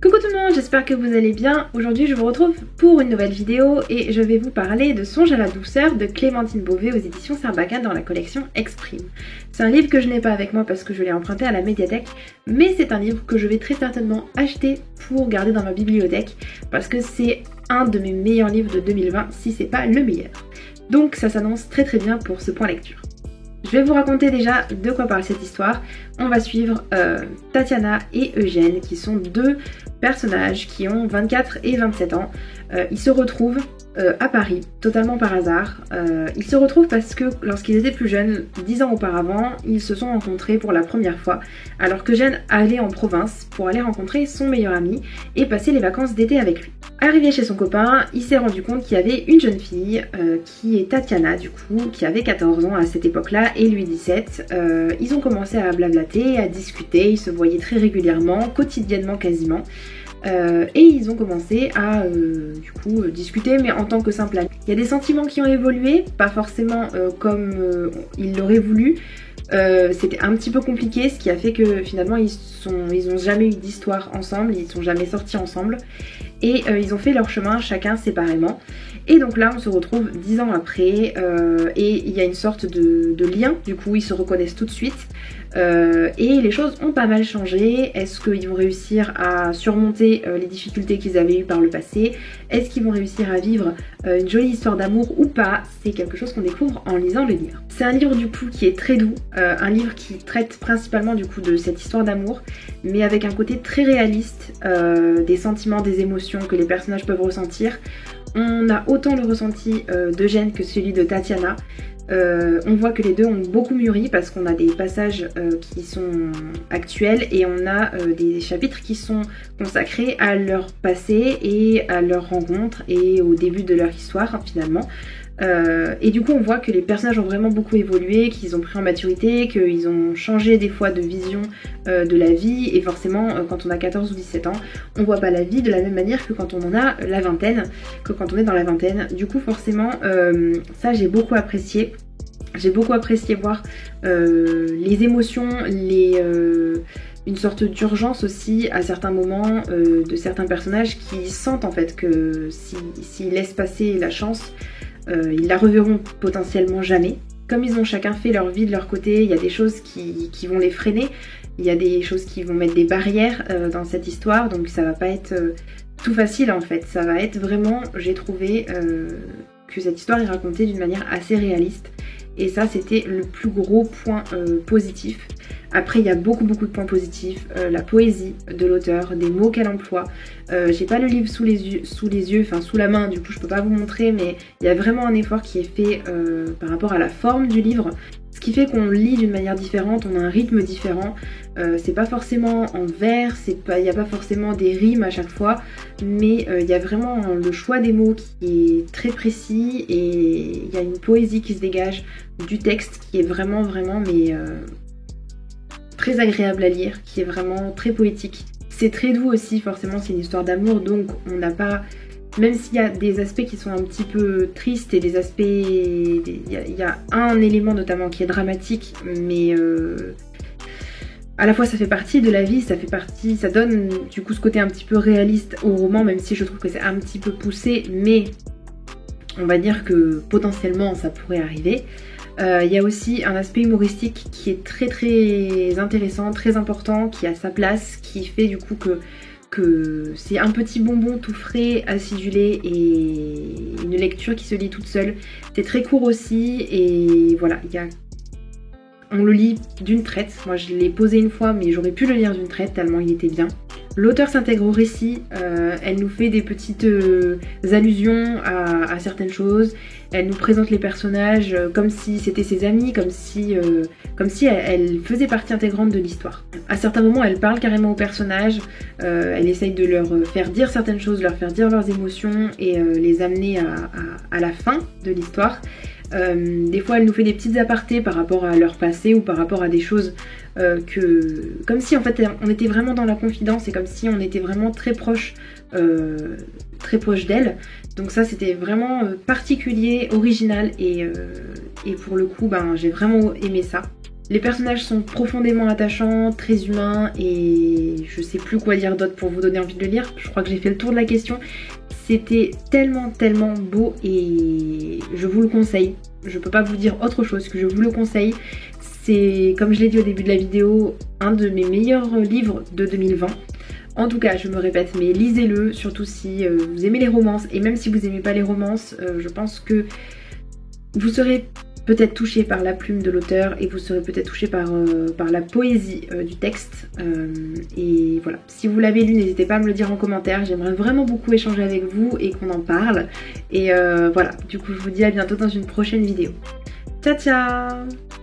Coucou tout le monde, j'espère que vous allez bien. Aujourd'hui je vous retrouve pour une nouvelle vidéo et je vais vous parler de Songe à la douceur de Clémentine Beauvais aux éditions Sarbacane dans la collection Exprime. C'est un livre que je n'ai pas avec moi parce que je l'ai emprunté à la médiathèque, mais c'est un livre que je vais très certainement acheter pour garder dans ma bibliothèque parce que c'est un de mes meilleurs livres de 2020 si c'est pas le meilleur. Donc ça s'annonce très bien pour ce point lecture. Je vais vous raconter déjà de quoi parle cette histoire. On va suivre Tatiana et Eugène qui sont deux personnages qui ont 24 et 27 ans. Ils se retrouvent à Paris, totalement par hasard. Ils se retrouvent parce que lorsqu'ils étaient plus jeunes, 10 ans auparavant, ils se sont rencontrés pour la première fois alors qu'Eugène allait en province pour aller rencontrer son meilleur ami et passer les vacances d'été avec lui. Arrivé chez son copain, il s'est rendu compte qu'il y avait une jeune fille qui est Tatiana du coup, qui avait 14 ans à cette époque-là et lui 17. Ils ont commencé à blablater, à discuter, ils se voyaient très régulièrement, quotidiennement quasiment. Et ils ont commencé à discuter mais en tant que simple ami. Il y a des sentiments qui ont évolué, pas forcément comme ils l'auraient voulu. C'était un petit peu compliqué, ce qui a fait que finalement ils ont jamais eu d'histoire ensemble, ils sont jamais sortis ensemble et ils ont fait leur chemin chacun séparément. Et donc là on se retrouve 10 ans après et il y a une sorte de lien, du coup ils se reconnaissent tout de suite et les choses ont pas mal changé. Est-ce qu'ils vont réussir à surmonter les difficultés qu'ils avaient eues par le passé? Est-ce qu'ils vont réussir à vivre une jolie histoire d'amour ou pas? C'est quelque chose qu'on découvre en lisant le livre. C'est un livre du coup qui est très doux, un livre qui traite principalement du coup de cette histoire d'amour mais avec un côté très réaliste des sentiments, des émotions que les personnages peuvent ressentir. On a autant le ressenti d'Eugène que celui de Tatiana. On voit que les deux ont beaucoup mûri parce qu'on a des passages qui sont actuels et on a des chapitres qui sont consacrés à leur passé et à leur rencontre et au début de leur histoire finalement. Et du coup on voit que les personnages ont vraiment beaucoup évolué, qu'ils ont pris en maturité, qu'ils ont changé des fois de vision de la vie et forcément quand on a 14 ou 17 ans on voit pas la vie de la même manière que quand on en a la vingtaine, que quand on est dans la vingtaine. Du coup forcément ça j'ai beaucoup apprécié. J'ai beaucoup apprécié voir les émotions, une sorte d'urgence aussi à certains moments de certains personnages qui sentent en fait que s'ils laissent passer la chance, ils la reverront potentiellement jamais. Comme ils ont chacun fait leur vie de leur côté, il y a des choses qui vont les freiner, il y a des choses qui vont mettre des barrières dans cette histoire, donc ça va pas être tout facile en fait. Ça va être vraiment, j'ai trouvé que cette histoire est racontée d'une manière assez réaliste. Et ça c'était le plus gros point positif. Après il y a beaucoup de points positifs, la poésie de l'auteur, des mots qu'elle emploie. J'ai pas le livre sous les yeux, enfin sous la main, du coup je peux pas vous montrer, mais il y a vraiment un effort qui est fait par rapport à la forme du livre. Ce qui fait qu'on lit d'une manière différente, on a un rythme différent. C'est pas forcément en vers, il n'y a pas forcément des rimes à chaque fois, mais il y a vraiment le choix des mots qui est très précis et il y a une poésie qui se dégage du texte qui est vraiment mais très agréable à lire, qui est vraiment très poétique. C'est très doux aussi, forcément c'est une histoire d'amour donc on n'a pas... Même s'il y a des aspects qui sont un petit peu tristes et des aspects... Il y a un élément notamment qui est dramatique, mais à la fois ça fait partie de la vie, ça donne du coup ce côté un petit peu réaliste au roman, même si je trouve que c'est un petit peu poussé, mais on va dire que potentiellement ça pourrait arriver. Il y a aussi un aspect humoristique qui est très intéressant, très important, qui a sa place, qui fait du coup que c'est un petit bonbon tout frais, acidulé et une lecture qui se lit toute seule. C'est très court aussi et voilà, on le lit d'une traite. Moi je l'ai posé une fois mais j'aurais pu le lire d'une traite tellement il était bien. L'auteur s'intègre au récit, elle nous fait des petites allusions à certaines choses, elle nous présente les personnages comme si c'était ses amis, comme si elle faisait partie intégrante de l'histoire. À certains moments elle parle carrément aux personnages, elle essaye de leur faire dire certaines choses, leur faire dire leurs émotions et les amener à la fin de l'histoire. Des fois elle nous fait des petites apartés par rapport à leur passé ou par rapport à des choses comme si en fait on était vraiment dans la confidence et comme si on était vraiment très proche très proche d'elle. Donc ça c'était vraiment particulier, original et pour le coup j'ai vraiment aimé ça. Les personnages sont profondément attachants, très humains et je sais plus quoi dire d'autre pour vous donner envie de le lire. Je crois que j'ai fait le tour de la question. C'était tellement beau et je vous le conseille. Je peux pas vous dire autre chose que je vous le conseille. C'est, comme je l'ai dit au début de la vidéo, un de mes meilleurs livres de 2020. En tout cas, je me répète, mais lisez-le, surtout si vous aimez les romances. Et même si vous n'aimez pas les romances, je pense que vous serez peut-être touché par la plume de l'auteur et vous serez peut-être touché par la poésie du texte. Et voilà, si vous l'avez lu, n'hésitez pas à me le dire en commentaire. J'aimerais vraiment beaucoup échanger avec vous et qu'on en parle. Et voilà, du coup, je vous dis à bientôt dans une prochaine vidéo. Ciao ciao!